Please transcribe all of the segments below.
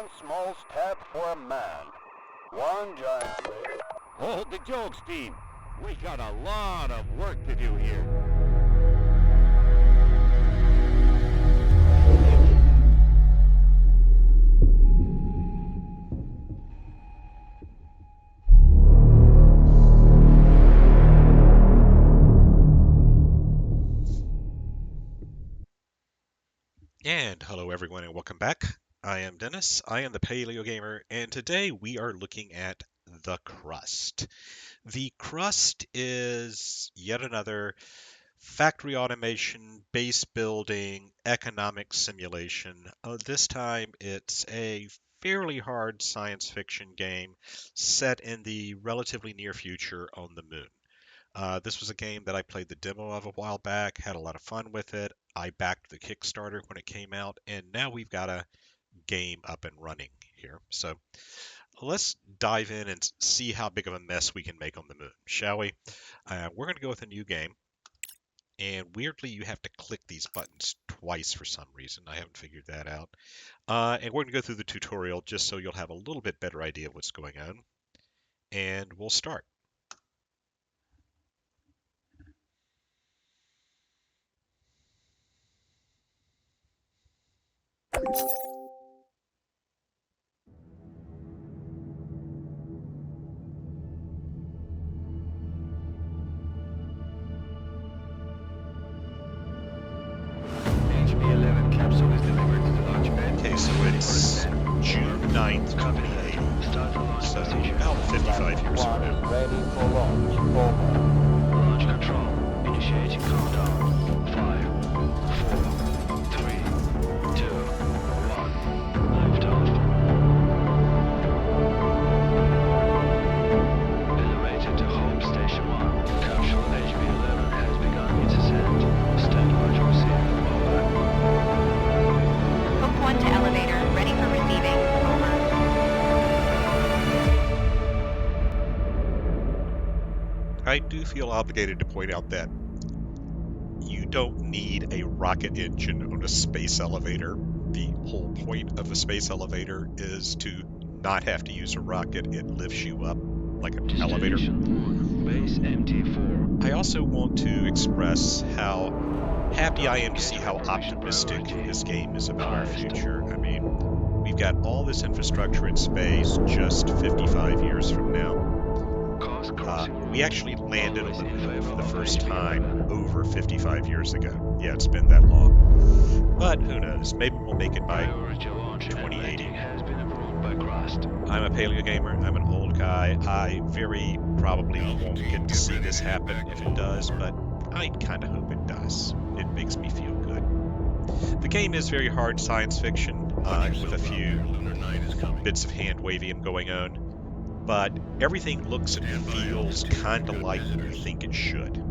One small step for a man. One giant leap. Hold the jokes, team. We got a lot of work to do here. And hello everyone and welcome back. I am Dennis, I am the Paleo Gamer, and today we are looking at the Crust. The Crust is yet another factory automation, base building, economic simulation. This time it's a fairly hard science fiction game set in the relatively near future on the moon. This was a game that I played the demo of a while back, had a lot of fun with it. I backed the Kickstarter when it came out, and now we've got a game up and running here. So let's dive in and see how big of a mess we can make on the moon, shall we? We're going to go with a new game, and weirdly, you have to click these buttons twice for some reason. I haven't figured that out. And we're going to go through the tutorial just so you'll have a little bit better idea of what's going on, and we'll start. HB-11 capsule is delivered to the launch pad. Okay, so it's June 9th, 2080. So about 55 years from One now. is ready for launch. Over. Launch control. Initiating countdown. 5, 4, 3, 2, 1. Liftoff. Elevator to Home Station 1. Capsule HB-11 has begun its ascent. Stand by to receive. Over. Hook 1 to elevator, ready for receiving. Over. I do feel obligated to point out that you don't need a rocket engine on a space elevator. The whole point of a space elevator is to not have to use a rocket. It lifts you up like an elevator. Destination 1. Base MT4. I also want to express how happy I am to see how optimistic this game is about our future. I mean, we've got all this infrastructure in space just 55 years from now. We actually landed on the moon for the first time over 55 years ago. Yeah, it's been that long. But who knows? Maybe we'll make it by 2080. Has been approved by Crust. I'm a paleo gamer. I'm an old guy. I very probably won't get to see this happen if it does, but I kind of hope it does. It makes me feel good. The game is very hard science fiction with a few bits of hand waving going on, but everything looks and feels kind of like you think it should.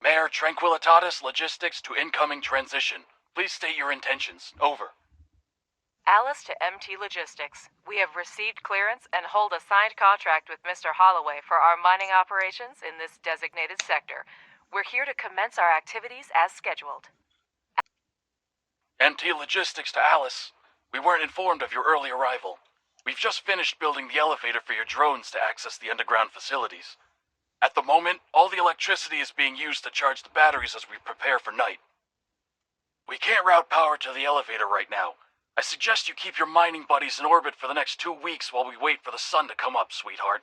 Mayor Tranquilitatis Logistics to incoming transition. Please state your intentions. Over. Alice to MT Logistics. We have received clearance and hold a signed contract with Mr. Holloway for our mining operations in this designated sector. We're here to commence our activities as scheduled. MT Logistics to Alice. We weren't informed of your early arrival. We've just finished building the elevator for your drones to access the underground facilities. At the moment, all the electricity is being used to charge the batteries as we prepare for night. We can't route power to the elevator right now. I suggest you keep your mining buddies in orbit for the next 2 weeks while we wait for the sun to come up, sweetheart.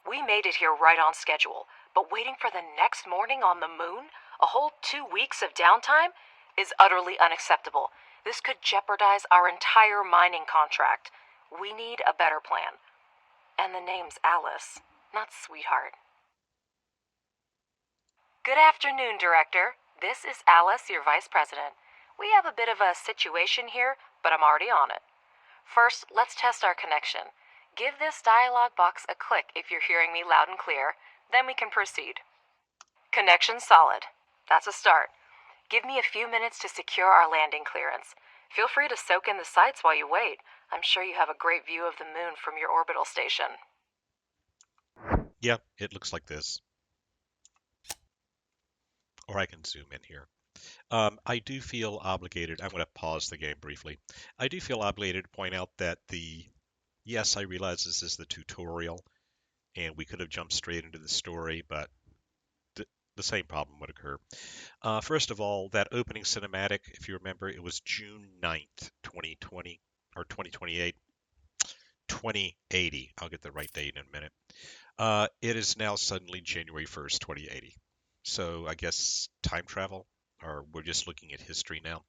We made it here right on schedule, but waiting for the next morning on the moon, a whole 2 weeks of downtime, is utterly unacceptable. This could jeopardize our entire mining contract. We need a better plan. And the name's Alice, not sweetheart. Good afternoon, Director. This is Alice, your Vice President. We have a bit of a situation here, but I'm already on it. First, let's test our connection. Give this dialog box a click if you're hearing me loud and clear, then we can proceed. Connection solid. That's a start. Give me a few minutes to secure our landing clearance. Feel free to soak in the sights while you wait. I'm sure you have a great view of the moon from your orbital station. Yep, it looks like this. or I can zoom in here. I do feel obligated. I'm going to pause the game briefly. I do feel obligated to point out that yes, I realize this is the tutorial, and we could have jumped straight into the story, but the same problem would occur. First of all, that opening cinematic, if you remember, it was June 9th, 2020, or 2028, 2080. I'll get the right date in a minute. It is now suddenly January 1st, 2080. So I guess time travel, or we're just looking at history now.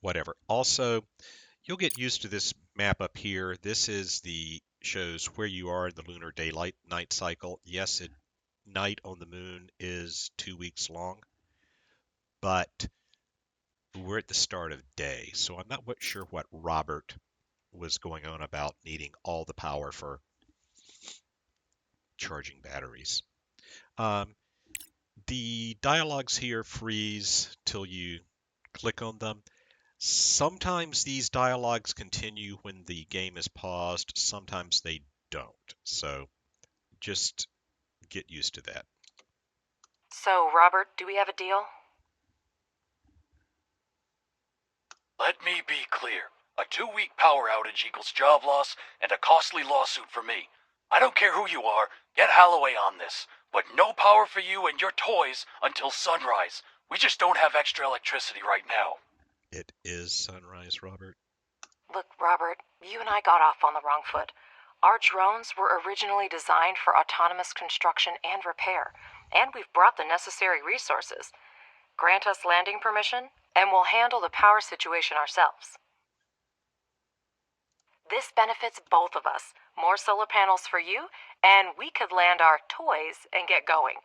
Whatever. Also, you'll get used to this map up here. This shows where you are in the lunar daylight night cycle. Yes, night on the moon is 2 weeks long, but we're at the start of day, so I'm not sure what Robert was going on about needing all the power for charging batteries. The dialogues here freeze till you click on them. Sometimes these dialogues continue when the game is paused, sometimes they don't. So just get used to that. So, Robert, do we have a deal? Let me be clear. A 2-week power outage equals job loss and a costly lawsuit for me. I don't care who you are, get Holloway on this. But no power for you and your toys until sunrise. We just don't have extra electricity right now. It is sunrise, Robert. Look, Robert, you and I got off on the wrong foot. Our drones were originally designed for autonomous construction and repair, and we've brought the necessary resources. Grant us landing permission, and we'll handle the power situation ourselves. This benefits both of us. More solar panels for you, and we could land our toys and get going.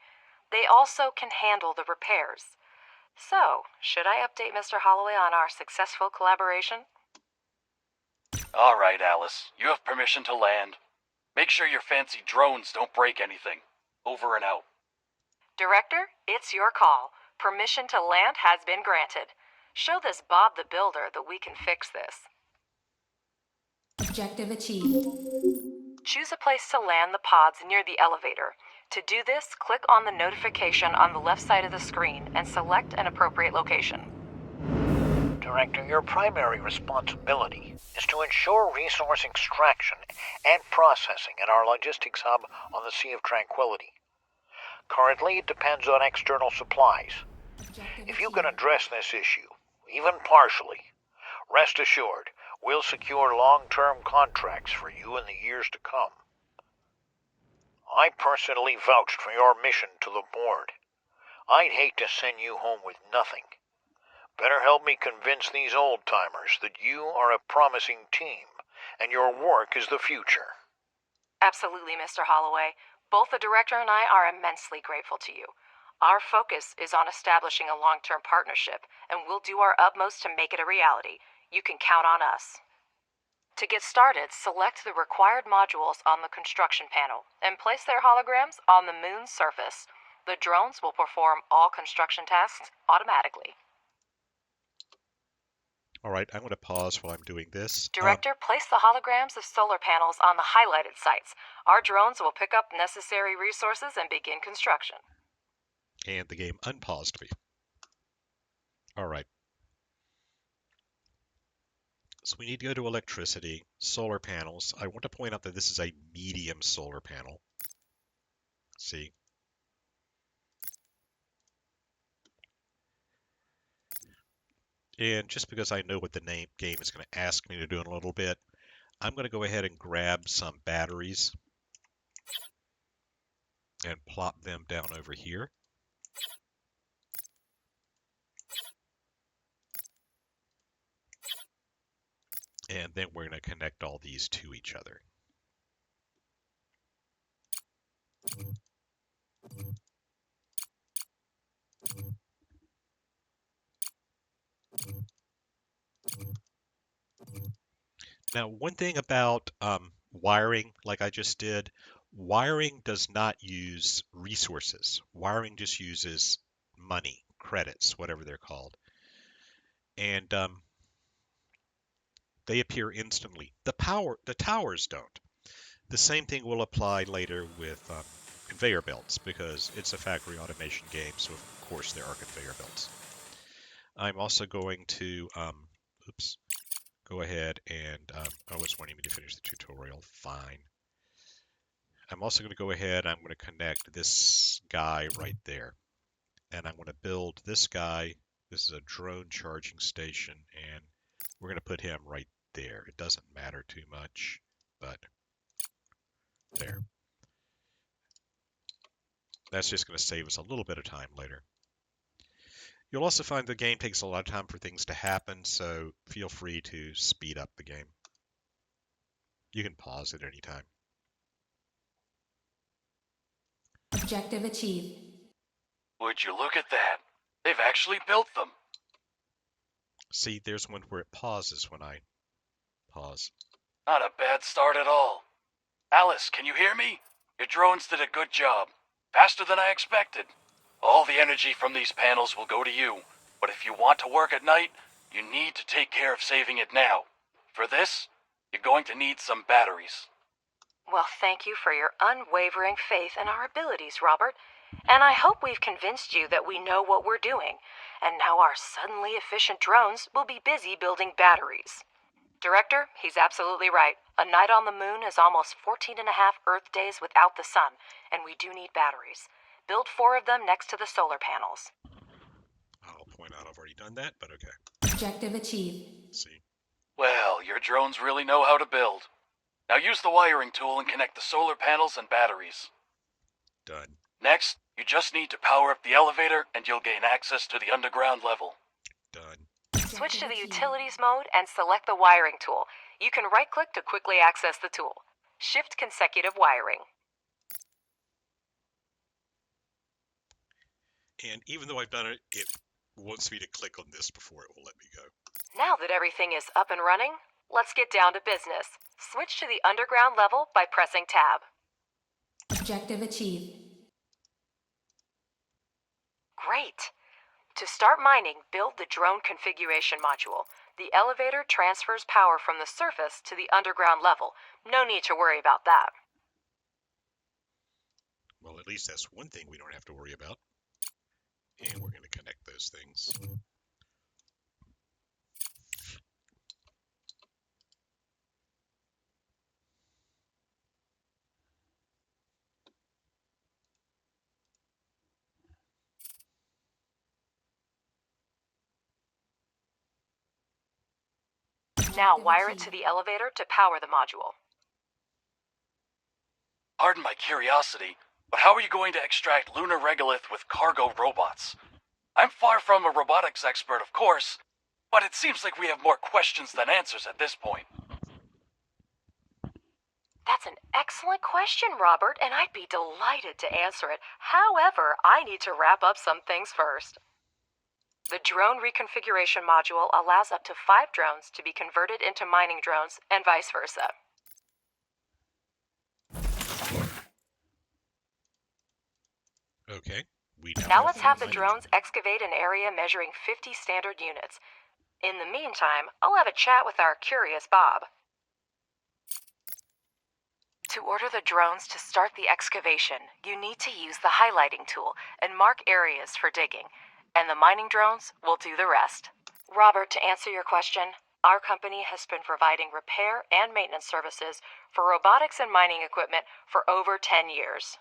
They also can handle the repairs. So, should I update Mr. Holloway on our successful collaboration? All right, Alice. You have permission to land. Make sure your fancy drones don't break anything. Over and out. Director, it's your call. Permission to land has been granted. Show this Bob the Builder that we can fix this. Objective achieved. Choose a place to land the pods near the elevator. To do this, click on the notification on the left side of the screen and select an appropriate location. Director, your primary responsibility is to ensure resource extraction and processing at our logistics hub on the Sea of Tranquility. Currently, it depends on external supplies. If you can address this issue, even partially, rest assured, we'll secure long-term contracts for you in the years to come. I personally vouched for your mission to the board. I'd hate to send you home with nothing. Better help me convince these old-timers that you are a promising team, and your work is the future. Absolutely, Mr. Holloway. Both the director and I are immensely grateful to you. Our focus is on establishing a long-term partnership, and we'll do our utmost to make it a reality. You can count on us. To get started, select the required modules on the construction panel and place their holograms on the moon's surface. The drones will perform all construction tasks automatically. All right, I'm going to pause while I'm doing this. Director, place the holograms of solar panels on the highlighted sites. Our drones will pick up necessary resources and begin construction. And the game unpaused me. All right. So we need to go to electricity, solar panels. I want to point out that this is a medium solar panel. See? And just because I know what the game is going to ask me to do in a little bit, I'm going to go ahead and grab some batteries and plop them down over here. And then we're going to connect all these to each other. Now, one thing about wiring, like I just did, wiring does not use resources. Wiring just uses money, credits, whatever they're called. And they appear instantly. The towers don't. The same thing will apply later with conveyor belts, because it's a factory automation game, so of course there are conveyor belts. I'm also going to, oops, go ahead and, oh, it's wanting me to finish the tutorial. Fine. I'm also going to go ahead, I'm going to connect this guy right there. And I'm going to build this guy. This is a drone charging station, and we're going to put him right there. It doesn't matter too much, but there. That's just going to save us a little bit of time later. You'll also find the game takes a lot of time for things to happen, so feel free to speed up the game. You can pause at any time. Objective achieved. Would you look at that? They've actually built them. See, there's one where it pauses when I pause. Not a bad start at all. Alice, can you hear me? Your drones did a good job. Faster than I expected. All the energy from these panels will go to you. But if you want to work at night, you need to take care of saving it now. For this, you're going to need some batteries. Well, thank you for your unwavering faith in our abilities, Robert. And I hope we've convinced you that we know what we're doing. And now our suddenly efficient drones will be busy building batteries. Director, he's absolutely right. A night on the moon is almost 14 and a half Earth days without the sun, and we do need batteries. Build 4 of them next to the solar panels. I'll point out I've already done that, but okay. Objective achieved. See. Well, your drones really know how to build. Now use the wiring tool and connect the solar panels and batteries. Done. Next, you just need to power up the elevator and you'll gain access to the underground level. Done. Switch to the utilities mode and select the wiring tool. You can right-click to quickly access the tool. Shift consecutive wiring. And even though I've done it, it wants me to click on this before it will let me go. Now that everything is up and running, let's get down to business. Switch to the underground level by pressing tab. Objective achieved. Great. To start mining, build the drone configuration module. The elevator transfers power from the surface to the underground level. No need to worry about that. Well, at least that's one thing we don't have to worry about. And we're going to connect those things. Now wire it to the elevator to power the module. Pardon my curiosity, but how are you going to extract lunar regolith with cargo robots? I'm far from a robotics expert, of course, but it seems like we have more questions than answers at this point. That's an excellent question, Robert, and I'd be delighted to answer it. However, I need to wrap up some things first. The drone reconfiguration module allows up to 5 drones to be converted into mining drones and vice versa. Okay. Now let's have the drones excavate an area measuring 50 standard units. In the meantime, I'll have a chat with our curious Bob. To order the drones to start the excavation, you need to use the highlighting tool and mark areas for digging, and the mining drones will do the rest. Robert, to answer your question, our company has been providing repair and maintenance services for robotics and mining equipment for over 10 years.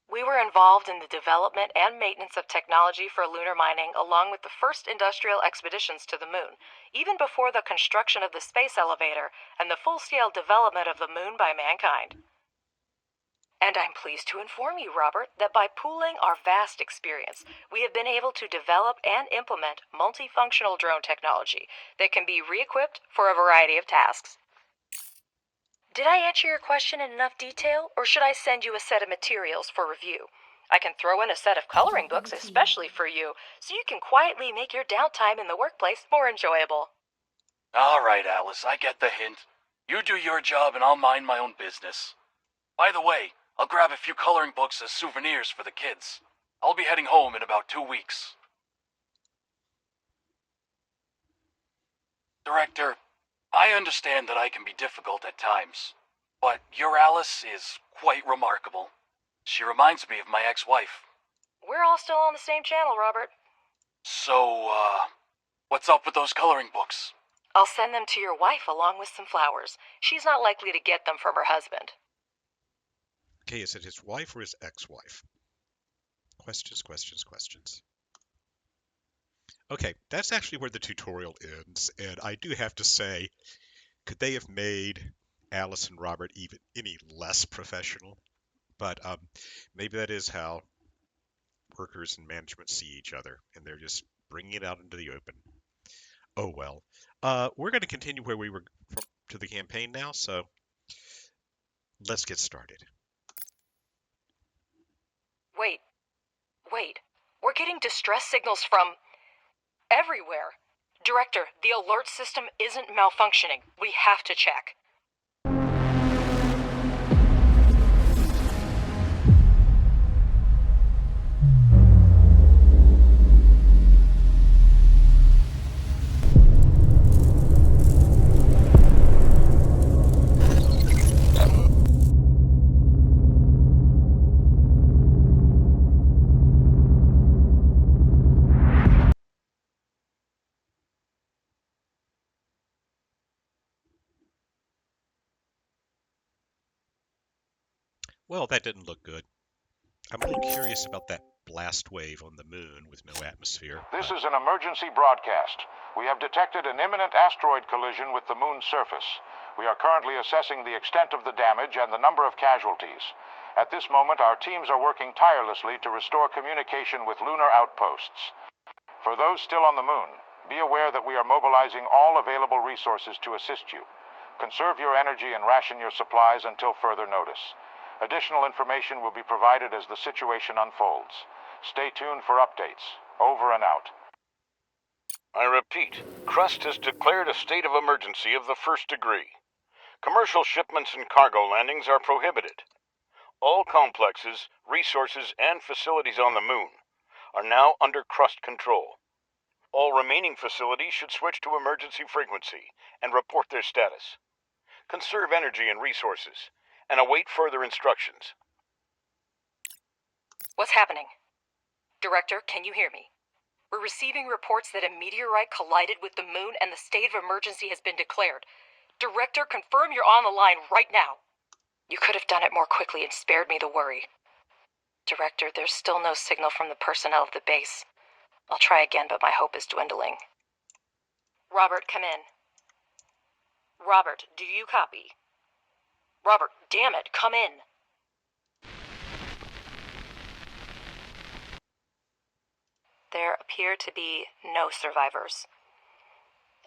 We were involved in the development and maintenance of technology for lunar mining along with the first industrial expeditions to the moon, even before the construction of the space elevator and the full-scale development of the moon by mankind. And I'm pleased to inform you, Robert, that by pooling our vast experience, we have been able to develop and implement multifunctional drone technology that can be re-equipped for a variety of tasks. Did I answer your question in enough detail, or should I send you a set of materials for review? I can throw in a set of coloring books especially for you, so you can quietly make your downtime in the workplace more enjoyable. All right, Alice, I get the hint. You do your job and I'll mind my own business. By the way, I'll grab a few coloring books as souvenirs for the kids. I'll be heading home in about 2 weeks. Director, I understand that I can be difficult at times. But your Alice is quite remarkable. She reminds me of my ex-wife. We're all still on the same channel, Robert. So, what's up with those coloring books? I'll send them to your wife along with some flowers. She's not likely to get them from her husband. Okay, is it his wife or his ex-wife? Questions, questions, questions. Okay, that's actually where the tutorial ends, and I do have to say, could they have made Alice and Robert even any less professional? But maybe that is how workers and management see each other, and they're just bringing it out into the open. Oh well. We're going to continue where we were to the campaign now, so let's get started. Wait. We're getting distress signals from everywhere. Director, the alert system isn't malfunctioning. We have to check. Well, that didn't look good. I'm a little curious about that blast wave on the moon with no atmosphere. This is an emergency broadcast. We have detected an imminent asteroid collision with the moon's surface. We are currently assessing the extent of the damage and the number of casualties. At this moment, our teams are working tirelessly to restore communication with lunar outposts. For those still on the moon, be aware that we are mobilizing all available resources to assist you. Conserve your energy and ration your supplies until further notice. Additional information will be provided as the situation unfolds. Stay tuned for updates. Over and out. I repeat, Crust has declared a state of emergency of the first degree. Commercial shipments and cargo landings are prohibited. All complexes, resources, and facilities on the moon are now under Crust control. All remaining facilities should switch to emergency frequency and report their status. Conserve energy and resources, and await further instructions. What's happening? Director, can you hear me? We're receiving reports that a meteorite collided with the moon and the state of emergency has been declared. Director, confirm you're on the line right now. You could have done it more quickly and spared me the worry. Director, there's still no signal from the personnel of the base. I'll try again, but my hope is dwindling. Robert, come in. Robert, do you copy? Robert, damn it, come in. There appear to be no survivors.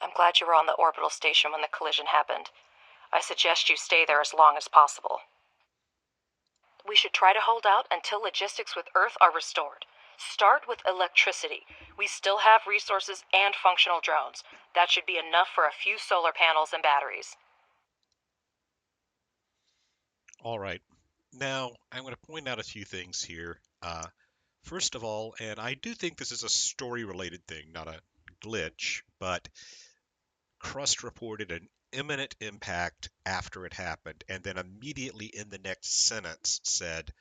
I'm glad you were on the orbital station when the collision happened. I suggest you stay there as long as possible. We should try to hold out until logistics with Earth are restored. Start with electricity. We still have resources and functional drones. That should be enough for a few solar panels and batteries. All right. Now, I'm going to point out a few things here. First of all, and I do think this is a story-related thing, not a glitch, but Crust reported an imminent impact after it happened, and then immediately in the next sentence said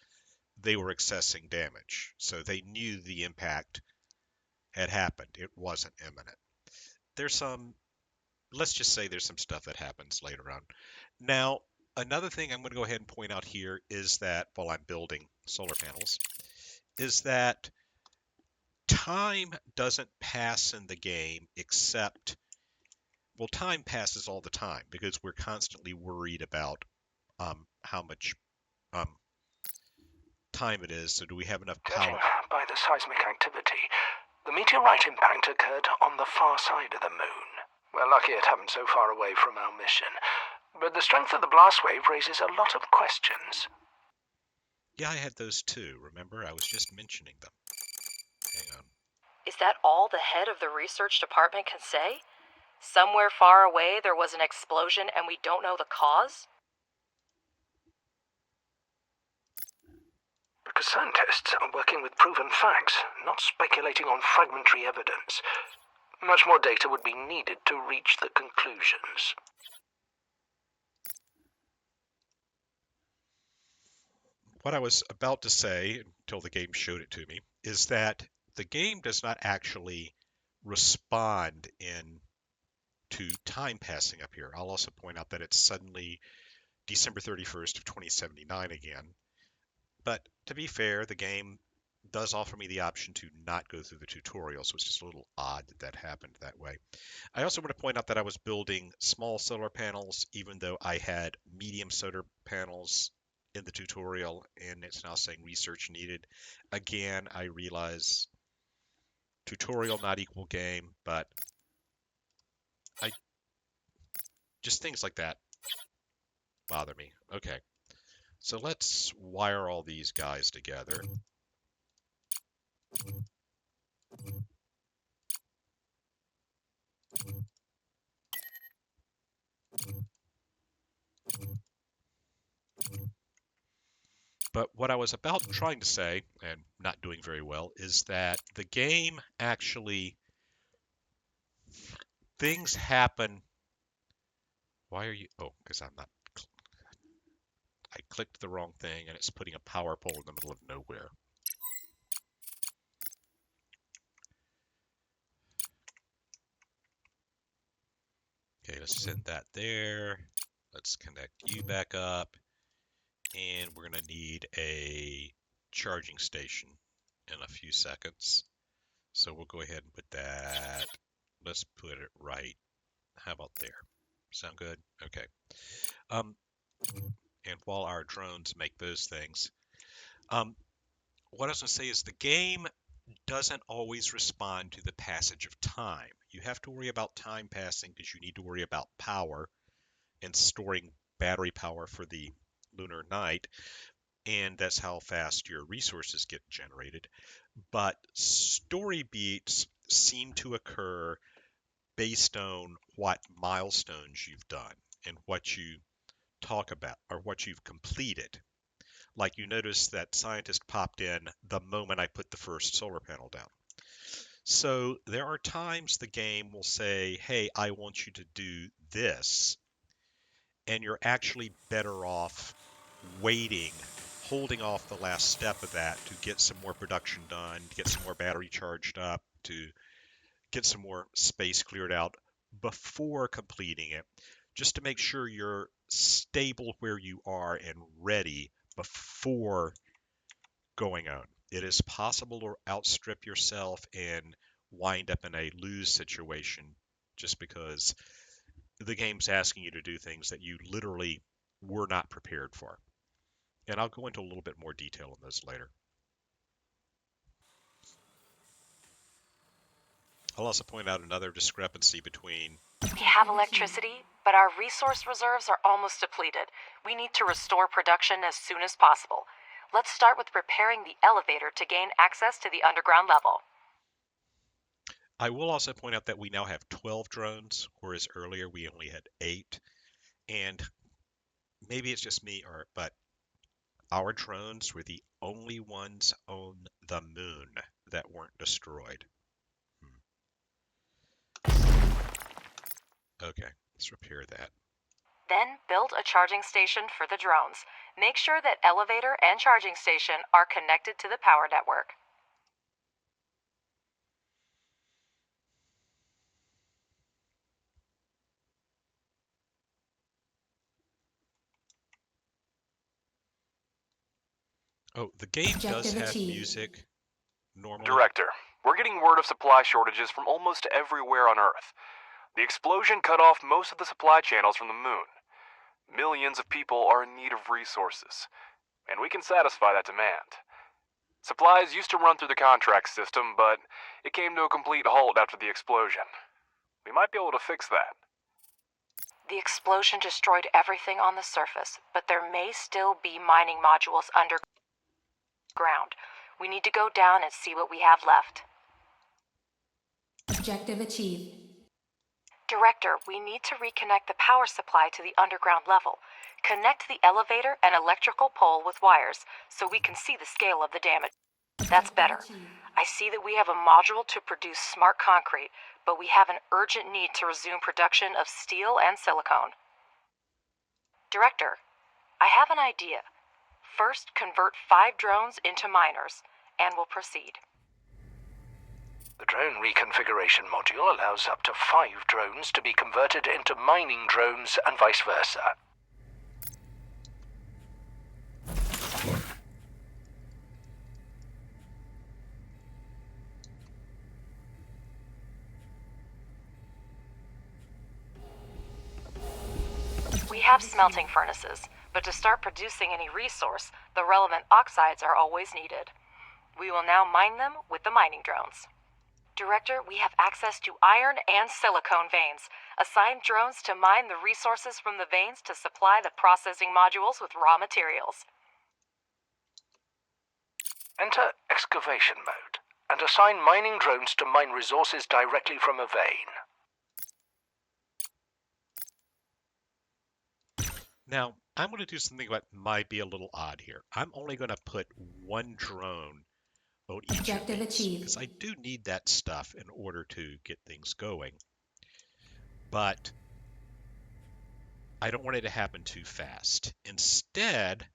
they were assessing damage. So they knew the impact had happened. It wasn't imminent. Let's just say there's some stuff that happens later on. Now, another thing I'm going to go ahead and point out here is that while I'm building solar panels, is that time doesn't pass in the game except, well, time passes all the time because we're constantly worried about how much time it is. So do we have enough power? Judging by the seismic activity, the meteorite impact occurred on the far side of the moon. We're lucky it happened so far away from our mission. But the strength of the blast wave raises a lot of questions. Yeah, I had those too. Remember, I was just mentioning them. Hang on. Is that all the head of the research department can say? Somewhere far away there was an explosion and we don't know the cause? Because scientists are working with proven facts, not speculating on fragmentary evidence. Much more data would be needed to reach the conclusions. what I was about to say, until the game showed it to me, is that the game does not actually respond to time passing up here. I'll also point out that it's suddenly December 31st of 2079 again. But to be fair, the game does offer me the option to not go through the tutorial, so it's just a little odd that that happened that way. I also want to point out that I was building small solar panels, even though I had medium solar panels in the tutorial, and it's now saying research needed. Again, I realize tutorial not equal game, but just things like that bother me. Okay, so let's wire all these guys together. But what I was about trying to say, and not doing very well, is that the game actually, things happen. Why are you, oh, because I'm not, I clicked the wrong thing and it's putting a power pole in the middle of nowhere. Okay, let's send that there. Let's connect you back up. And we're going to need a charging station in a few seconds. So we'll go ahead and put that, let's put it right. How about there? Sound good? Okay. And while our drones make those things, what I was going to say is the game doesn't always respond to the passage of time. You have to worry about time passing because you need to worry about power and storing battery power for the lunar night, and that's how fast your resources get generated. But story beats seem to occur based on what milestones you've done and what you talk about or what you've completed. Like you notice that scientist popped in the moment I put the first solar panel down. So there are times the game will say, hey, I want you to do this. And you're actually better off waiting, holding off the last step of that to get some more production done, to get some more battery charged up, to get some more space cleared out before completing it, just to make sure you're stable where you are and ready before going on. It is possible to outstrip yourself and wind up in a lose situation just because the game's asking you to do things that you literally were not prepared for. And I'll go into a little bit more detail on those later. I'll also point out another discrepancy between... We have electricity, but our resource reserves are almost depleted. We need to restore production as soon as possible. Let's start with repairing the elevator to gain access to the underground level. I will also point out that we now have 12 drones, whereas earlier we only had 8. And maybe it's just me, but our drones were the only ones on the moon that weren't destroyed. Okay, let's repair that. Then build a charging station for the drones. Make sure that elevator and charging station are connected to the power network. Oh, the game does have music normally. Director, we're getting word of supply shortages from almost everywhere on Earth. The explosion cut off most of the supply channels from the moon. Millions of people are in need of resources, and we can satisfy that demand. Supplies used to run through the contract system, but it came to a complete halt after the explosion. We might be able to fix that. The explosion destroyed everything on the surface, but there may still be mining modules underground. We need to go down and see what we have left. Objective achieved. Director, we need to reconnect the power supply to the underground level. Connect the elevator and electrical pole with wires so we can see the scale of the damage. That's better. I see that we have a module to produce smart concrete, but we have an urgent need to resume production of steel and silicone. Director, I have an idea. First, convert 5 drones into miners, and we'll proceed. The drone reconfiguration module allows up to 5 drones to be converted into mining drones and vice versa. We have smelting furnaces, but to start producing any resource, the relevant oxides are always needed. We will now mine them with the mining drones. Director, we have access to iron and silicone veins. Assign drones to mine the resources from the veins to supply the processing modules with raw materials. Enter excavation mode and assign mining drones to mine resources directly from a vein. Now, I'm going to do something that might be a little odd here. I'm only going to put 1 drone on each Objective of these, achieved. because I do need that stuff in order to get things going. But I don't want it to happen too fast. Instead,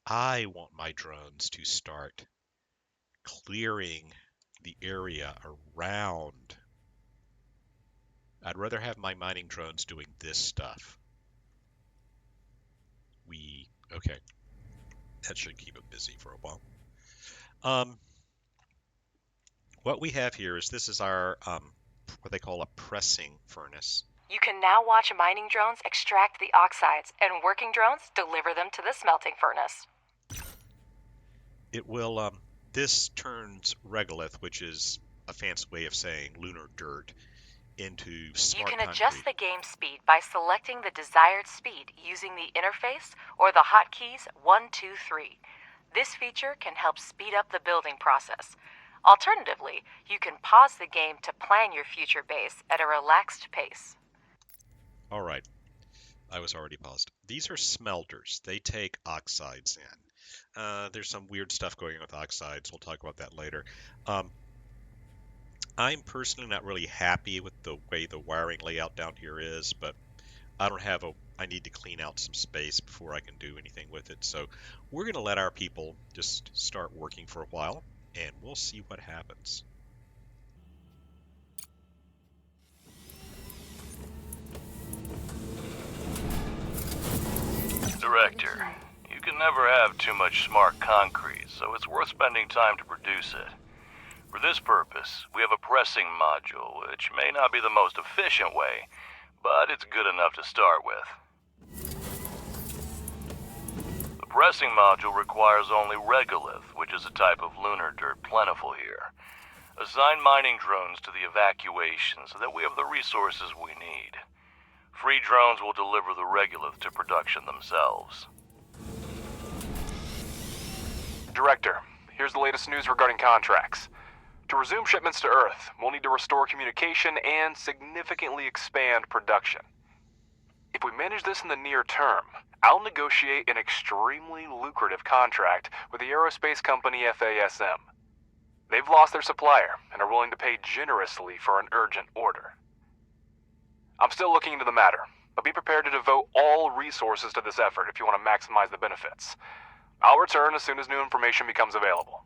I want my drones to start clearing the area around. I'd rather have my mining drones doing this stuff. Okay, that should keep it busy for a while. What we have here is this is our what they call a pressing furnace. You can now watch mining drones extract the oxides, and working drones deliver them to the smelting furnace. It will, this turns regolith, which is a fancy way of saying lunar dirt, into smart You can concrete. adjust the game speed by selecting the desired speed using the interface or the hotkeys 1, 2, 3. This feature can help speed up the building process. Alternatively, you can pause the game to plan your future base at a relaxed pace. All right, I was already paused. These are smelters. They take oxides in. There's some weird stuff going on with oxides. We'll talk about that later. I'm personally not really happy with the way the wiring layout down here is, but I need to clean out some space before I can do anything with it. So we're going to let our people just start working for a while, and we'll see what happens. Director, you can never have too much smart concrete, so it's worth spending time to produce it. For this purpose, we have a pressing module, which may not be the most efficient way, but it's good enough to start with. The pressing module requires only regolith, which is a type of lunar dirt plentiful here. Assign mining drones to the evacuation so that we have the resources we need. Free drones will deliver the regolith to production themselves. Director, here's the latest news regarding contracts. To resume shipments to Earth, we'll need to restore communication and significantly expand production. If we manage this in the near term, I'll negotiate an extremely lucrative contract with the aerospace company FASM. They've lost their supplier and are willing to pay generously for an urgent order. I'm still looking into the matter, but be prepared to devote all resources to this effort if you want to maximize the benefits. I'll return as soon as new information becomes available.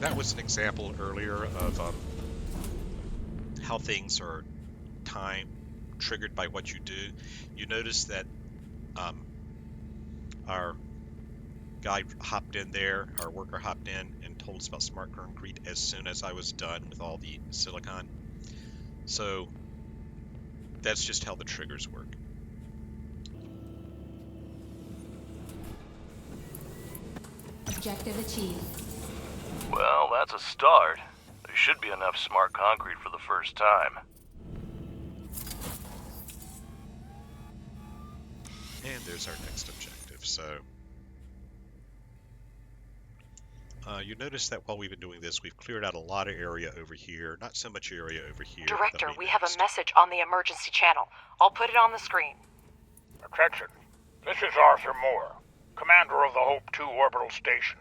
That was an example earlier of how things are time triggered by what you do. You notice that our guy hopped in there, our worker hopped in and told us about smart concrete as soon as I was done with all the silicon. So that's just how the triggers work. Objective achieved. Well, that's a start. There should be enough smart concrete for the first time. And there's our next objective. So you notice that while we've been doing this, we've cleared out a lot of area over here. Not so much area over here. Director, we have a message on the emergency channel. I'll put it on the screen. Attention. This is Arthur Moore, commander of the Hope 2 orbital station.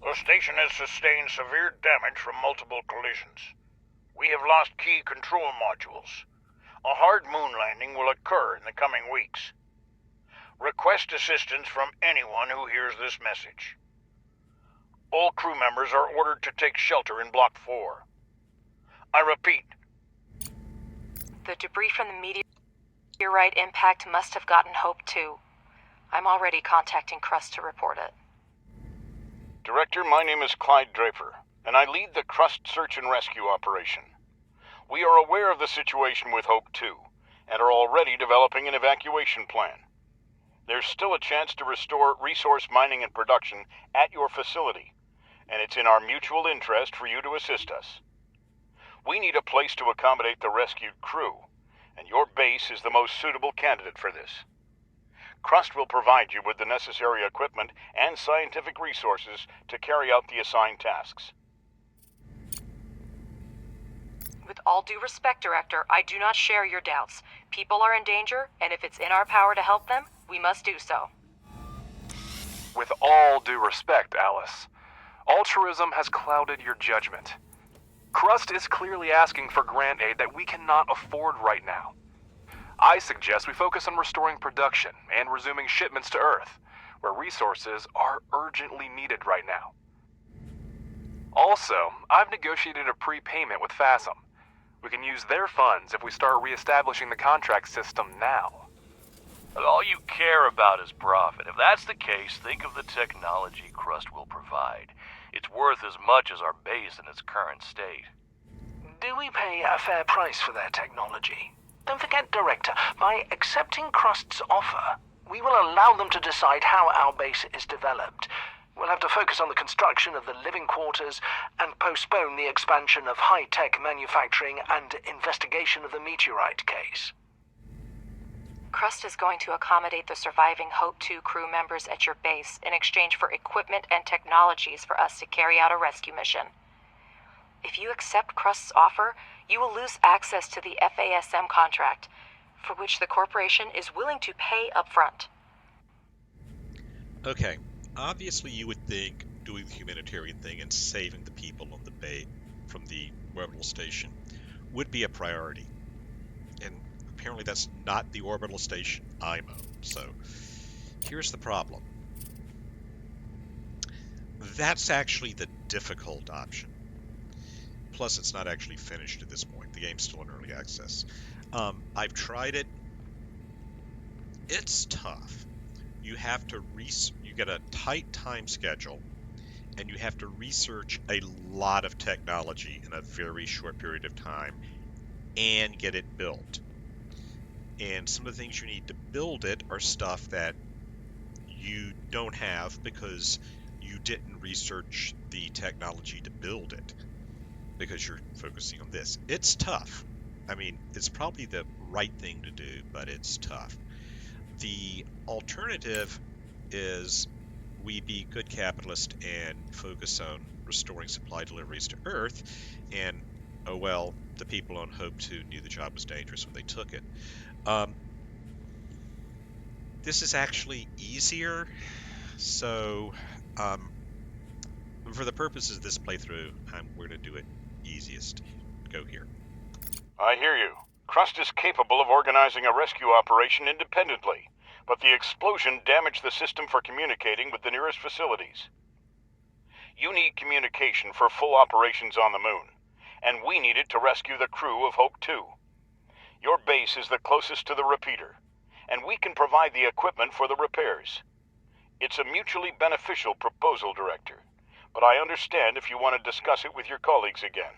The station has sustained severe damage from multiple collisions. We have lost key control modules. A hard moon landing will occur in the coming weeks. Request assistance from anyone who hears this message. All crew members are ordered to take shelter in Block 4. I repeat. The debris from the meteorite impact must have gotten Hope 2. I'm already contacting Crust to report it. Director, my name is Clyde Draper, and I lead the Crust search and rescue operation. We are aware of the situation with Hope 2, and are already developing an evacuation plan. There's still a chance to restore resource mining and production at your facility, and it's in our mutual interest for you to assist us. We need a place to accommodate the rescued crew, and your base is the most suitable candidate for this. Crust will provide you with the necessary equipment and scientific resources to carry out the assigned tasks. With all due respect, Director, I do not share your doubts. People are in danger, and if it's in our power to help them, we must do so. With all due respect, Alice, altruism has clouded your judgment. Crust is clearly asking for grant aid that we cannot afford right now. I suggest we focus on restoring production and resuming shipments to Earth, where resources are urgently needed right now. Also, I've negotiated a prepayment with FASM. We can use their funds if we start reestablishing the contract system now. But all you care about is profit. If that's the case, think of the technology Crust will provide. It's worth as much as our base in its current state. Do we pay a fair price for their technology? Don't forget, Director, by accepting Crust's offer, we will allow them to decide how our base is developed. We'll have to focus on the construction of the living quarters and postpone the expansion of high-tech manufacturing and investigation of the meteorite case. Crust is going to accommodate the surviving Hope 2 crew members at your base in exchange for equipment and technologies for us to carry out a rescue mission. If you accept Crust's offer, you will lose access to the FASM contract, for which the corporation is willing to pay upfront. Okay, obviously you would think doing the humanitarian thing and saving the people on the bay from the orbital station would be a priority. And apparently that's not the orbital station I'm on. So here's the problem. That's actually the difficult option. Plus, it's not actually finished at this point. The game's still in early access. I've tried it. It's tough. You have to you get a tight time schedule, and you have to research a lot of technology in a very short period of time and get it built. And some of the things you need to build it are stuff that you don't have because you didn't research the technology to build it, because you're focusing on this. It's tough. I mean, it's probably the right thing to do, but it's tough. The alternative is we be good capitalists and focus on restoring supply deliveries to Earth, and, oh well, the people on Hope 2 knew the job was dangerous when they took it. This is actually easier, so for the purposes of this playthrough, we're going to do it easiest. Go here. I hear you. Crust is capable of organizing a rescue operation independently, but the explosion damaged the system for communicating with the nearest facilities. You need communication for full operations on the moon, and we need it to rescue the crew of Hope 2. Your base is the closest to the repeater, and we can provide the equipment for the repairs. It's a mutually beneficial proposal, Director, but I understand if you want to discuss it with your colleagues again.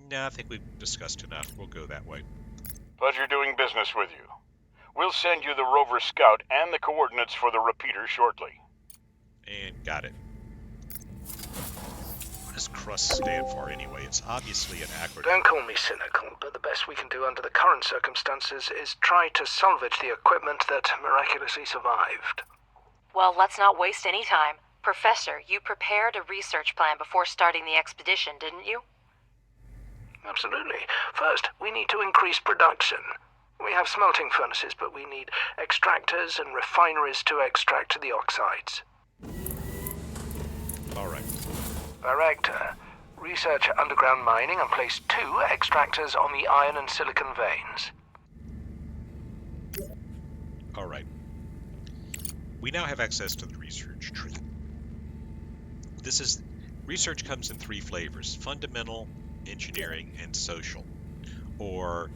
No, I think we've discussed enough. We'll go that way. Pleasure doing business with you. We'll send you the rover scout and the coordinates for the repeater shortly. And got it. What does Crust stand for anyway? It's obviously an acronym. Don't call me cynical, but the best we can do under the current circumstances is try to salvage the equipment that miraculously survived. Well, let's not waste any time. Professor, you prepared a research plan before starting the expedition, didn't you? Absolutely. First, we need to increase production. We have smelting furnaces, but we need extractors and refineries to extract the oxides. All right. Director, research underground mining and place 2 extractors on the iron and silicon veins. All right. We now have access to the research tree. Research comes in 3 flavors: fundamental, engineering, and social, or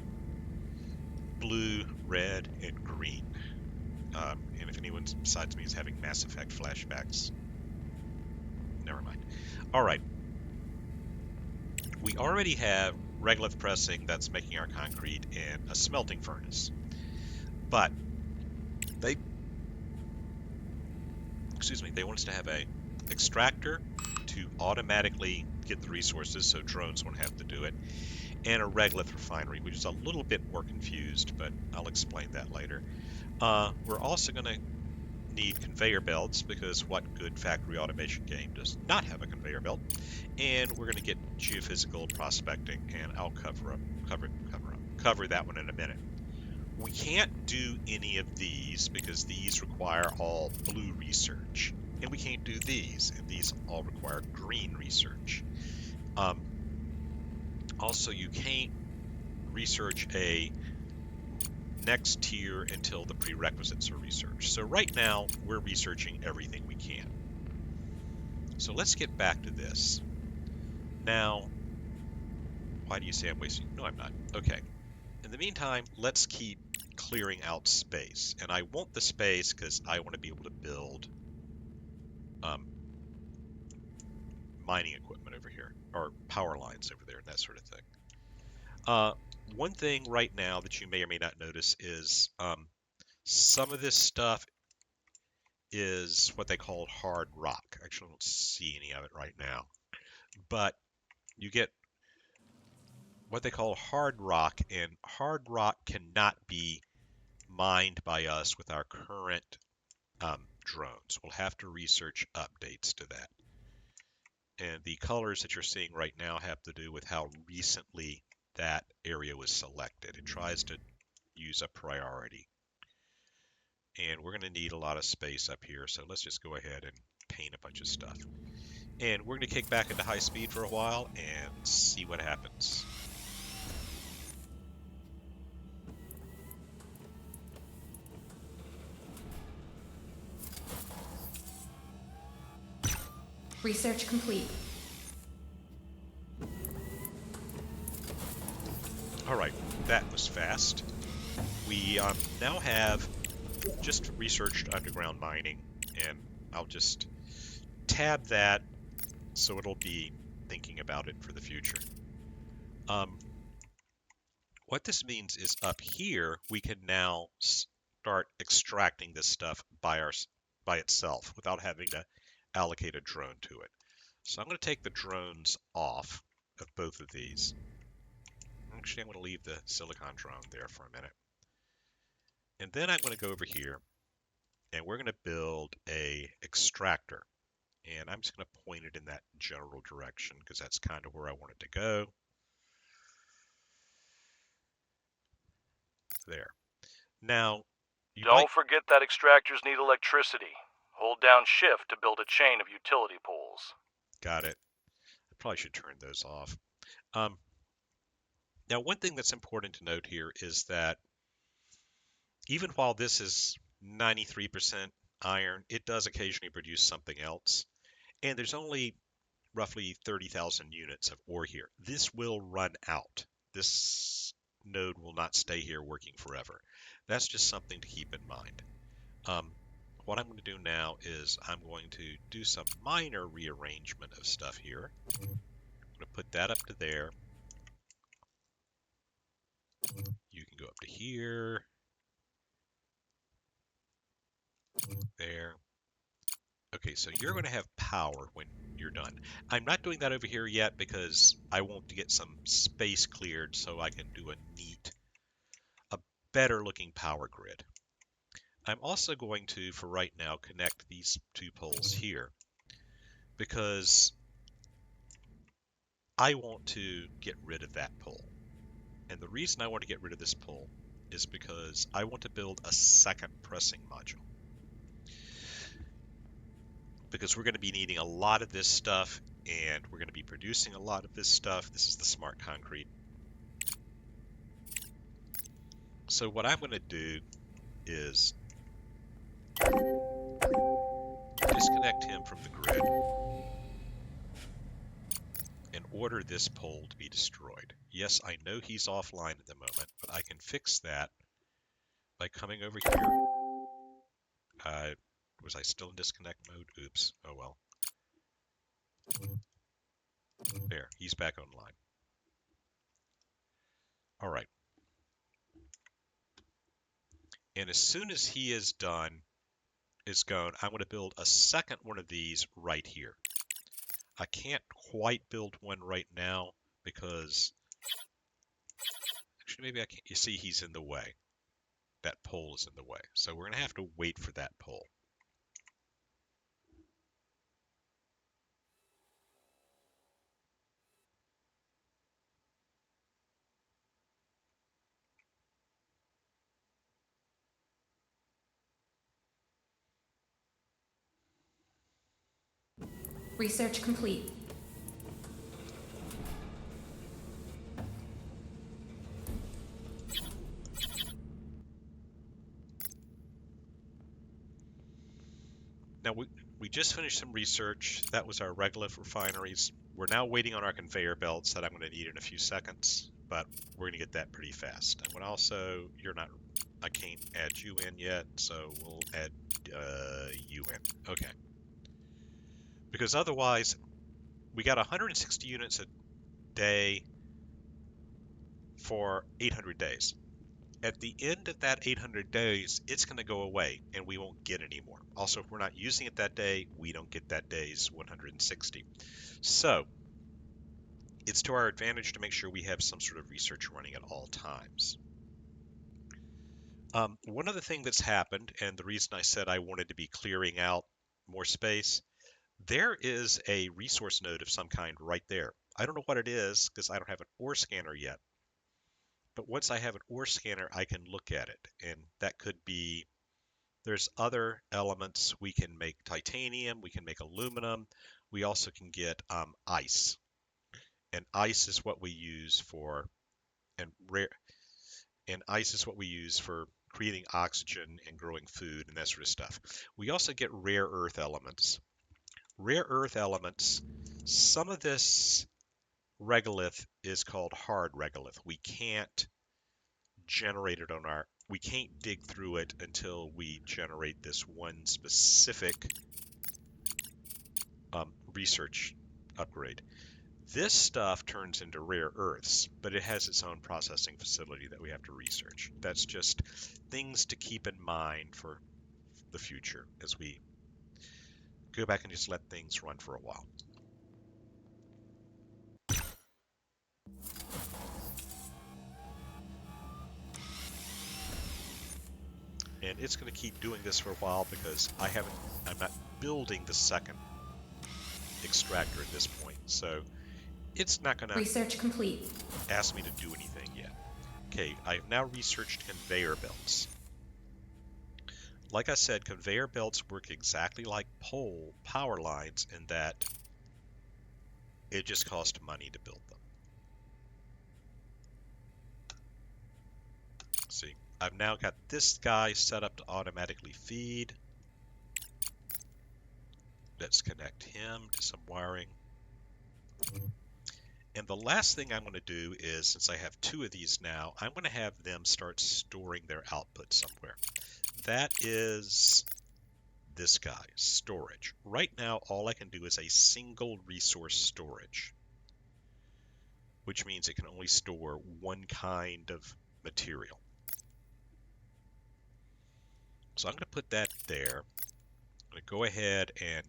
blue, red, and green. And if anyone besides me is having Mass Effect flashbacks, never mind. All right. We already have regolith pressing that's making our concrete and a smelting furnace. But they want us to have a extractor to automatically get the resources so drones won't have to do it, and a regolith refinery, which is a little bit more confused, but I'll explain that later. We're also going to need conveyor belts, because what good factory automation game does not have a conveyor belt? And we're going to get geophysical prospecting, and I'll cover that one in a minute. We can't do any of these because these require all blue research, and we can't do these, and these all require green research. Also, you can't research a next tier until the prerequisites are researched. So right now, we're researching everything we can. So let's get back to this. Now, why do you say I'm wasting? No, I'm not. Okay. In the meantime, let's keep clearing out space. And I want the space because I want to be able to build mining equipment over here, or power lines over there, and that sort of thing. One thing right now that you may or may not notice is some of this stuff is what they call hard rock. Actually, I don't see any of it right now. But you get what they call hard rock, and hard rock cannot be mined by us with our current drones. We'll have to research updates to that. And the colors that you're seeing right now have to do with how recently that area was selected. It tries to use a priority. And we're going to need a lot of space up here, so let's just go ahead and paint a bunch of stuff. And we're going to kick back into high speed for a while and see what happens. Research complete. All right, that was fast. We now have just researched underground mining, and I'll just tab that so it'll be thinking about it for the future. What this means is up here we can now start extracting this stuff by itself without having to allocate a drone to it. So I'm going to take the drones off of both of these. Actually, I'm going to leave the silicon drone there for a minute. And then I'm going to go over here, and we're going to build a extractor. And I'm just going to point it in that general direction because that's kind of where I want it to go. There. Now, don't forget that extractors need electricity. Hold down shift to build a chain of utility poles. Got it. I probably should turn those off. Now, one thing that's important to note here is that even while this is 93% iron, it does occasionally produce something else. And there's only roughly 30,000 units of ore here. This will run out. This node will not stay here working forever. That's just something to keep in mind. What I'm going to do now is I'm going to do some minor rearrangement of stuff here. I'm going to put that up to there. You can go up to here. There. Okay, so you're going to have power when you're done. I'm not doing that over here yet because I want to get some space cleared so I can do a better looking power grid. I'm also going to, for right now, connect these 2 poles here because I want to get rid of that pole. And the reason I want to get rid of this pole is because I want to build a second pressing module. Because we're going to be needing a lot of this stuff, and we're going to be producing a lot of this stuff. This is the smart concrete. So what I'm going to do is disconnect him from the grid, and order this pole to be destroyed. Yes, I know he's offline at the moment, but I can fix that by coming over here. Was I still in disconnect mode? Oops. Oh well. There, he's back online. All right. And as soon as he is done, I'm going to build a second one of these right here. I can't quite build one right now because actually maybe I can't. You see, he's in the way. That pole is in the way. So we're going to have to wait for that pole. Research complete. Now, we just finished some research. That was our regolith refineries. We're now waiting on our conveyor belts that I'm going to need in a few seconds, but we're going to get that pretty fast. And also, I can't add you in yet, so we'll add you in. Okay. Because otherwise, we got 160 units a day for 800 days. At the end of that 800 days, it's going to go away and we won't get any more. Also, if we're not using it that day, we don't get that day's 160. So it's to our advantage to make sure we have some sort of research running at all times. One other thing that's happened, and the reason I said I wanted to be clearing out more space, there is a resource node of some kind right there. I don't know what it is because I don't have an ore scanner yet. But once I have an ore scanner, I can look at it. And that could be, there's other elements. We can make titanium, we can make aluminum. We also can get ice. And ice is what we use for, ice is what we use for creating oxygen and growing food and that sort of stuff. We also get rare earth elements. Rare earth elements, some of this regolith is called hard regolith. We can't generate it we can't dig through it until we generate this one specific research upgrade. This stuff turns into rare earths, but it has its own processing facility that we have to research. That's just things to keep in mind for the future as we go back and just let things run for a while. And it's going to keep doing this for a while because I'm not building the second extractor at this point. So it's not going to Research complete. Ask me to do anything yet. Okay, I've now researched conveyor belts. Like I said, conveyor belts work exactly like pole power lines in that it just costs money to build them. See, I've now got this guy set up to automatically feed. Let's connect him to some wiring. And the last thing I'm going to do is, since I have two of these now, I'm going to have them start storing their output somewhere. That is this guy, storage. Right now, all I can do is a single resource storage, which means it can only store one kind of material. So I'm going to put that there. I'm going to go ahead and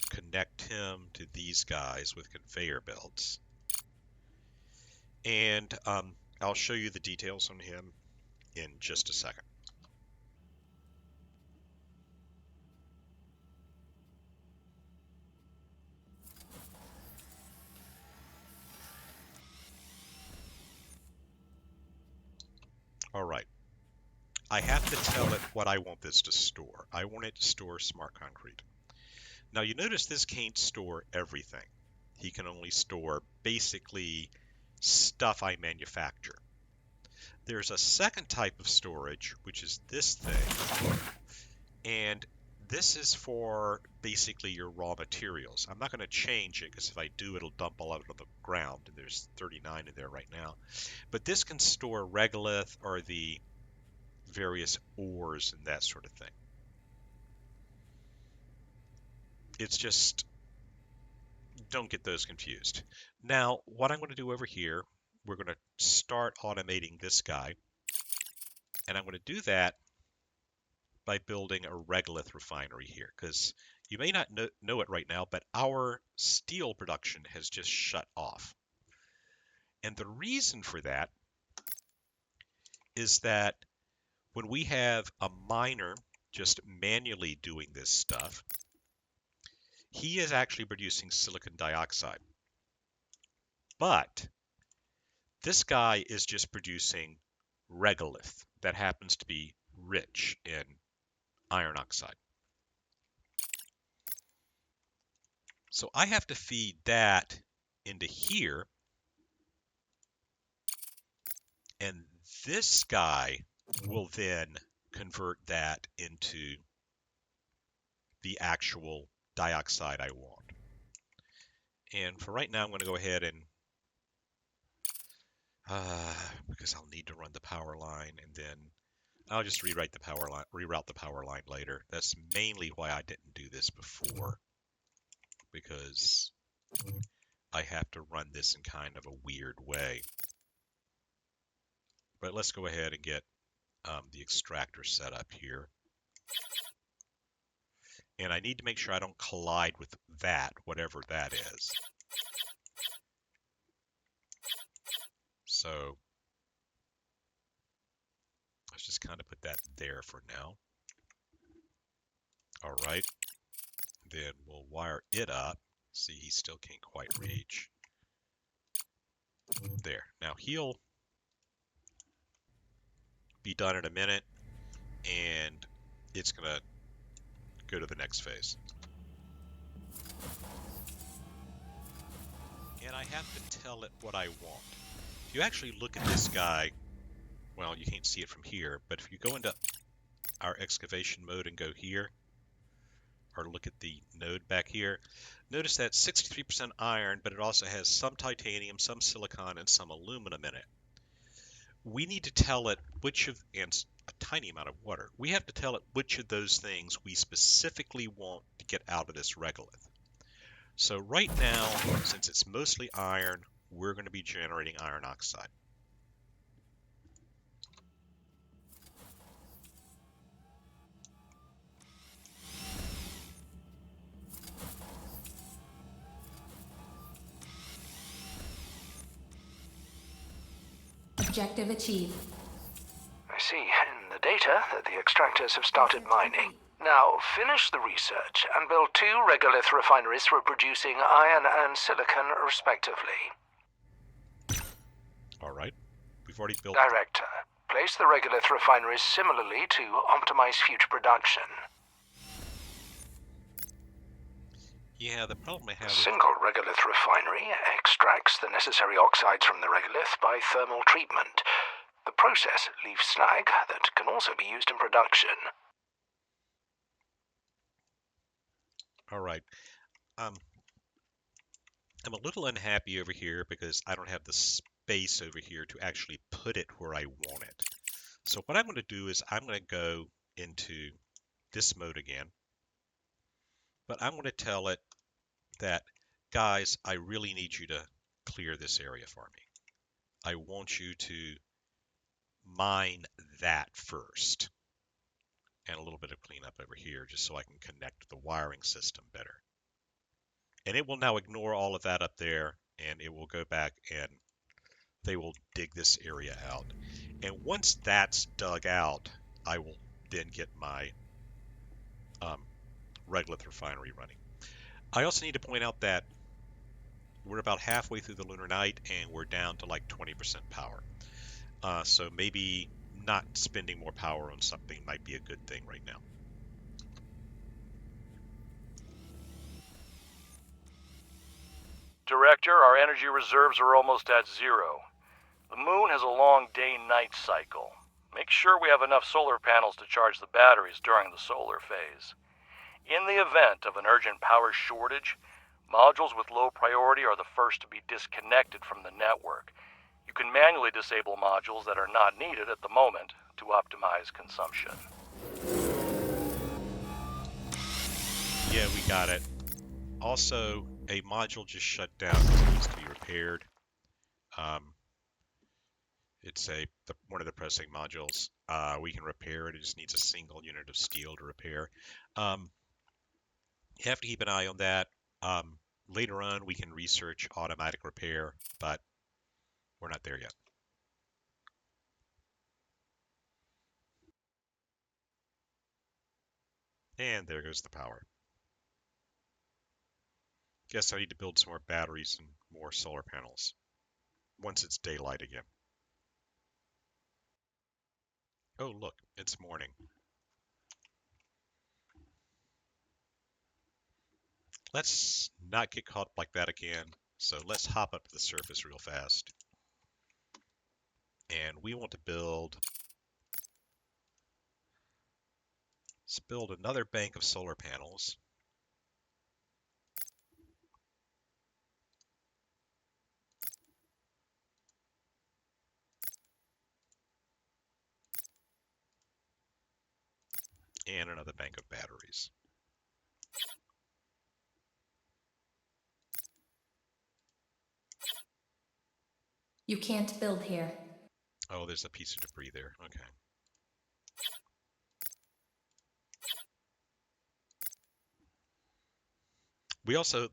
connect him to these guys with conveyor belts. And I'll show you the details on him in just a second. All right. I have to tell it what I want this to store. I want it to store smart concrete. Now you notice this can't store everything. He can only store basically stuff I manufacture. There's a second type of storage, which is this thing. And this is for basically your raw materials. I'm not going to change it because if I do, it'll dump all out of the ground. And there's 39 in there right now. But this can store regolith or the various ores and that sort of thing. It's just, don't get those confused. Now, what I'm going to do over here, we're going to start automating this guy. And I'm going to do that by building a regolith refinery here, because you may not know it right now, but our steel production has just shut off. And the reason for that is that when we have a miner just manually doing this stuff, he is actually producing silicon dioxide. But this guy is just producing regolith that happens to be rich in iron oxide. So I have to feed that into here. And this guy will then convert that into the actual dioxide I want. And for right now, I'm going to go ahead and, because I'll need to run the power line, and then I'll just reroute the power line later. That's mainly why I didn't do this before, because I have to run this in kind of a weird way. But let's go ahead and get the extractor set up here. And I need to make sure I don't collide with that, whatever that is. So let's just kind of put that there for now. All right. Then we'll wire it up. See, he still can't quite reach. There. Now he'll be done in a minute, and it's going to go to the next phase. And I have to tell it what I want. If you actually look at this guy, well, you can't see it from here, but if you go into our excavation mode and go here, or look at the node back here, notice that 63% iron, but it also has some titanium, some silicon, and some aluminum in it. We need to tell it which of, and a tiny amount of water, we have to tell it which of those things we specifically want to get out of this regolith. So right now, since it's mostly iron, we're going to be generating iron oxide. Objective achieved. I see in the data that the extractors have started mining. Now, finish the research and build 2 regolith refineries for producing iron and silicon, respectively. All right. We've already built... Director, place the regolith refineries similarly to optimize future production. Yeah, the problem I have A single regolith refinery extracts the necessary oxides from the regolith by thermal treatment. The process leaves slag that can also be used in production. All right. I'm a little unhappy over here because I don't have the space over here to actually put it where I want it. So what I'm going to do is I'm going to go into this mode again. But I'm going to tell it that, guys, I really need you to clear this area for me. I want you to mine that first. And a little bit of cleanup over here just so I can connect the wiring system better. And it will now ignore all of that up there, and it will go back and they will dig this area out. And once that's dug out, I will then get my regolith refinery running. I also need to point out that we're about halfway through the lunar night and we're down to like 20% power. So maybe not spending more power on something might be a good thing right now. Director, our energy reserves are almost at 0. The moon has a long day-night cycle. make sure we have enough solar panels to charge the batteries during the solar phase. In the event of an urgent power shortage, modules with low priority are the first to be disconnected from the network. You can manually disable modules that are not needed at the moment to optimize consumption. Yeah, we got it. Also, a module just shut down because it needs to be repaired. It's one of the pressing modules. We can repair it. It just needs a single unit of steel to repair. You have to keep an eye on that. Later on, we can research automatic repair, but we're not there yet. And there goes the power. Guess I need to build some more batteries and more solar panels once it's daylight again. Oh, look, it's morning. Let's not get caught up like that again. So let's hop up to the surface real fast. And we want to let's build another bank of solar panels. And another bank of batteries. You can't build here. Oh, there's a piece of debris there. Okay.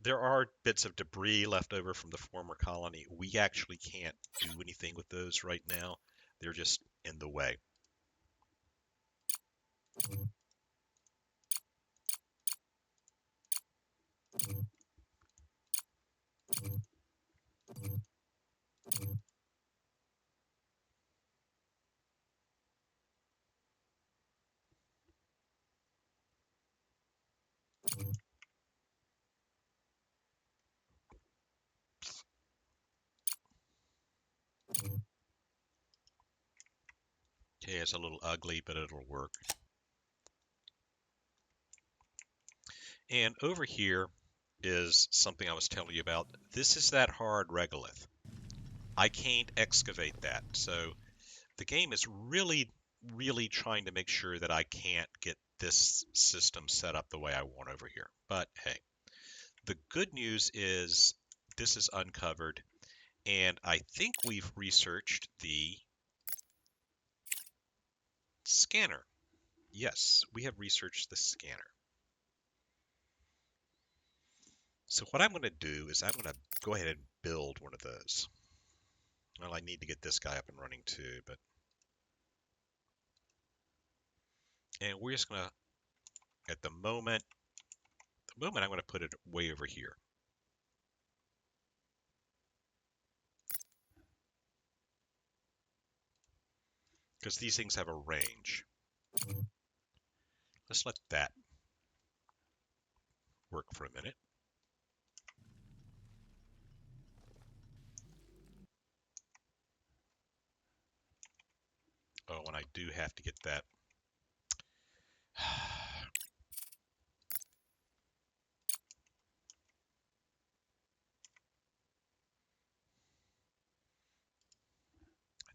There are bits of debris left over from the former colony. We actually can't do anything with those right now. They're just in the way. Okay, it's a little ugly, but it'll work. And over here is something I was telling you about. This is that hard regolith. I can't excavate that. So the game is really, really trying to make sure that I can't get this system set up the way I want over here. But hey, the good news is this is uncovered, and I think we've researched the scanner. Yes, we have researched the scanner. So what I'm going to do is I'm going to go ahead and build one of those. Well, I need to get this guy up and running too, but... And we're just going to, at the moment I'm going to put it way over here. Because these things have a range. Let's let that work for a minute. Oh, and I do have to get that. I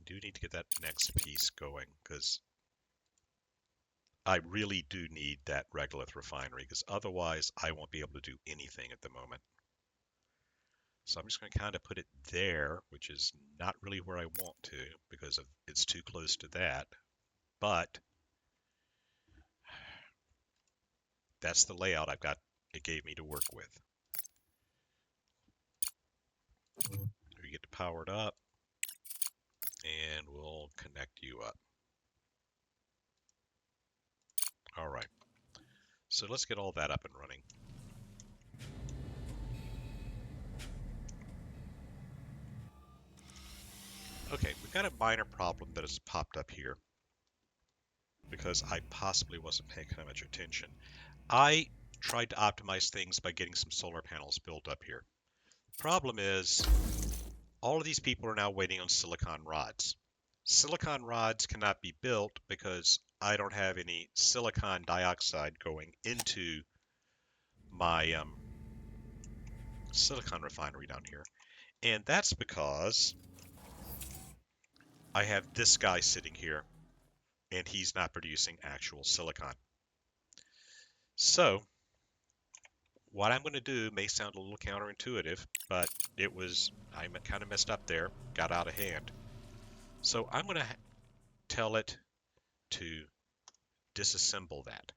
do need to get that next piece going, because I really do need that regolith refinery, because otherwise I won't be able to do anything at the moment. So I'm just going to kind of put it there, which is not really where I want to, because it's too close to that. But that's the layout it gave me to work with. We get to power it up, and we'll connect you up. All right. So let's get all that up and running. Okay, we've got a minor problem that has popped up here because I possibly wasn't paying that much attention. I tried to optimize things by getting some solar panels built up here. Problem is, all of these people are now waiting on silicon rods. silicon rods cannot be built because I don't have any silicon dioxide going into my silicon refinery down here. And that's because I have this guy sitting here and he's not producing actual silicon. So what I'm going to do may sound a little counterintuitive, but I kind of messed up there, got out of hand. So I'm going to tell it to disassemble that.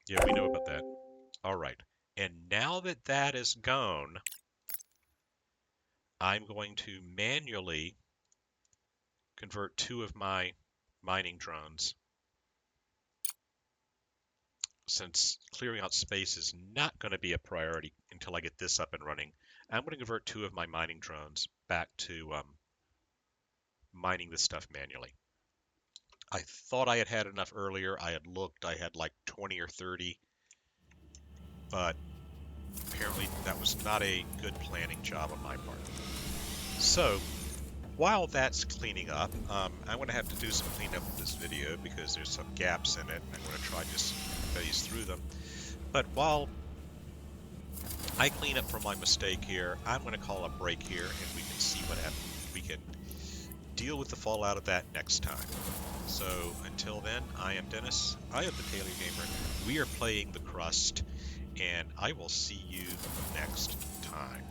Yeah, we know about that. All right. And now that that is gone, I'm going to manually convert 2 of my mining drones. Since clearing out space is not going to be a priority until I get this up and running, I'm going to convert 2 of my mining drones back to mining this stuff manually. I thought I had enough earlier. I had looked. I had like 20 or 30. But apparently that was not a good planning job on my part. So while that's cleaning up, I'm going to have to do some cleanup of this video because there's some gaps in it. I'm going to try just phase through them. But while I clean up from my mistake here, I'm going to call a break here and we can see what happens. We can deal with the fallout of that next time. So until then, I am Dennis. I am the Paleo Gamer. We are playing the Crust, and I will see you next time.